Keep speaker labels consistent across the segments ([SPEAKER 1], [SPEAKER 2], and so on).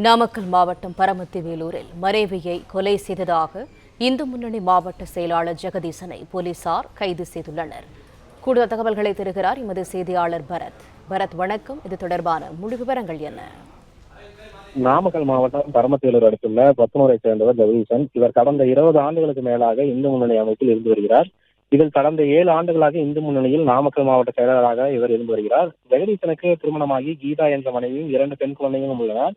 [SPEAKER 1] நாமக்கல் மாவட்டம் பரமத்தி வேலூரில் மனைவியை கொலை செய்ததாக இந்து முன்னணி மாவட்ட செயலாளர் ஜெகதீசனை போலீசார் கைது செய்துள்ளனர். கூடுதல் தகவல்களை தருகிறார் எமது செய்தியாளர் பரத். பரத், வணக்கம். இது தொடர்பான முழு விவரங்கள் என்ன?
[SPEAKER 2] நாமக்கல் மாவட்டம் பரமத்தி வேலூர் அடுத்துள்ள பத்தனூரை சேர்ந்தவர் ஜெகதீசன். இவர் கடந்த 20 ஆண்டுகளுக்கு மேலாக இந்து முன்னணி அமைப்பில் இருந்து வருகிறார். இதில் கடந்த 7 ஆண்டுகளாக இந்து முன்னணியில் நாமக்கல் மாவட்ட செயலாளராக இவர் இருந்து வருகிறார். ஜெகதீசனுக்கு திருமணமாகி கீதா என்ற மனைவியும் 2 பெண் குழந்தைகளும் உள்ளனர்.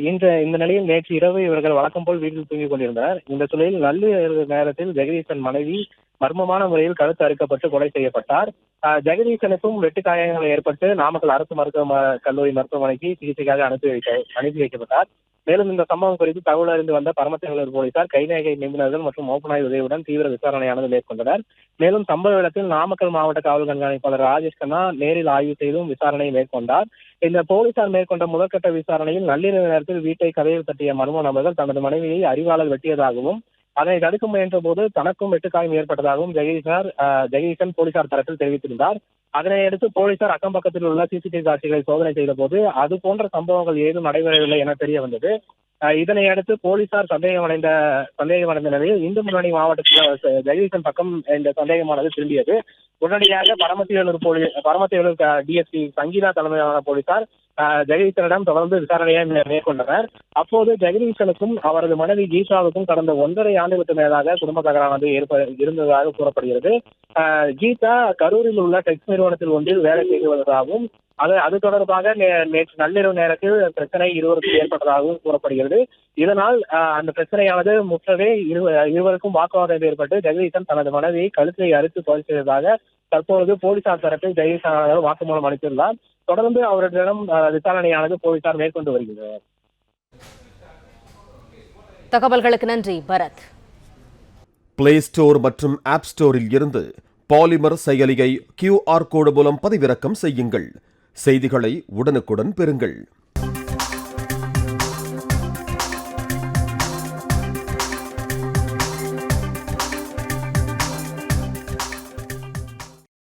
[SPEAKER 2] இந்த நிலையில் நேற்று இரவு இவர்கள் வழக்கம் போல் வீட்டில் தூங்கிக் கொண்டிருந்தனர். இந்த சூழலில் நள்ளிரவு நேரத்தில் ஜெகதீசன் மனைவி மர்மமான முறையில் கழுத்து அறுக்கப்பட்டு கொலை செய்யப்பட்டார். ஜெகதீசனுக்கும் வெட்டு காயங்கள் ஏற்பட்டு நாமக்கல் அரசு கல்லூரி மருத்துவமனைக்கு சிகிச்சைக்காக அனுப்பி வைக்கப்பட்டார். மேலும் இந்த சம்பவம் குறித்து தகவல் அறிந்து வந்த பரமத்தி வேலூர் போலீசார் கைநகை நிபுணர்கள் மற்றும் மோப்பநாய் உதவியுடன் தீவிர விசாரணையானது மேற்கொண்டனர். மேலும் சம்பவ இடத்தில் நாமக்கல் மாவட்ட காவல் கண்காணிப்பாளர் ராஜேஷ் கண்ணா நேரில் ஆய்வு செய்தும் விசாரணை மேற்கொண்டார். இந்த போலீசார் மேற்கொண்ட முதற்கட்ட விசாரணையில் நள்ளிரவு நேரத்தில் வீட்டை கதவில் தட்டிய மர்ம நபர்கள் தனது மனைவியை அரிவாளால் வெட்டியதாகவும் அதனை தடுக்க முயன்ற போது தனக்கும் வெட்டுக்காயம் ஏற்பட்டதாகவும் ஜெகதீசன் போலீசார் தரப்பில் தெரிவித்திருந்தார். அதனையடுத்து போலீசார் அக்கம் பக்கத்தில் உள்ள சிசிடிவி காட்சிகளை சோதனை செய்த போது அது போன்ற சம்பவங்கள் ஏதும் நடைபெறவில்லை என தெரிய வந்தது. இதனை அடுத்து போலீசார் சந்தேகமடைந்த நிலையில் இந்து முன்னணி மாவட்டத்தில் ஜெகதீசன் பக்கம் இந்த சந்தேகமானது திரும்பியது. உடனடியாக பரமத்தி வேலூர் டிஎஸ்பி சங்கீதா தலைமையிலான போலீசார் ஜெகதீசனிடம் தொடர்ந்து விசாரணையை மேற்கொண்டனர். அப்போது ஜெகதீசனுக்கும் அவரது மனைவி கீதாவுக்கும் கடந்த 1.5 ஆண்டுகளுக்கு மேலாக குடும்ப தகராறு இருந்ததாக கூறப்படுகிறது. கீதா கரூரில் உள்ள டெக்ஸ் நிறுவனத்தில் ஒன்றில் வேலை செய்து வருவதாகவும் அது தொடர்பாக நேற்று நள்ளிரவு நேரத்தில் பிரச்சனை இருவருக்கும் ஏற்பட்டதாகவும் கூறப்படுகிறது. இதனால் அந்த பிரச்சனையானது முற்றவே இருவருக்கும் வாக்குவாதம் ஏற்பட்டு ஜெகதீசன் தனது மனைவியை கழுத்தை அறுத்து கொலை செய்ததாக தற்பொழுது போலீசார் தரப்பில் ஜெகதீசன் வாக்குமூலம் அளித்துள்ளார். தொடர்ந்து அவரிடம் விசாரணையானது போலீசார் மேற்கொண்டு வருகிறது.
[SPEAKER 1] தகவல்களுக்கு நன்றி பரத்.
[SPEAKER 3] பிளே ஸ்டோர் மற்றும் ஆப் ஸ்டோரில் இருந்து பாலிமர் செயலியை QR கோடு மூலம் பதிவிறக்கம் செய்யுங்கள். செய்திகளை உடனுக்குடன் பெறுங்கள்.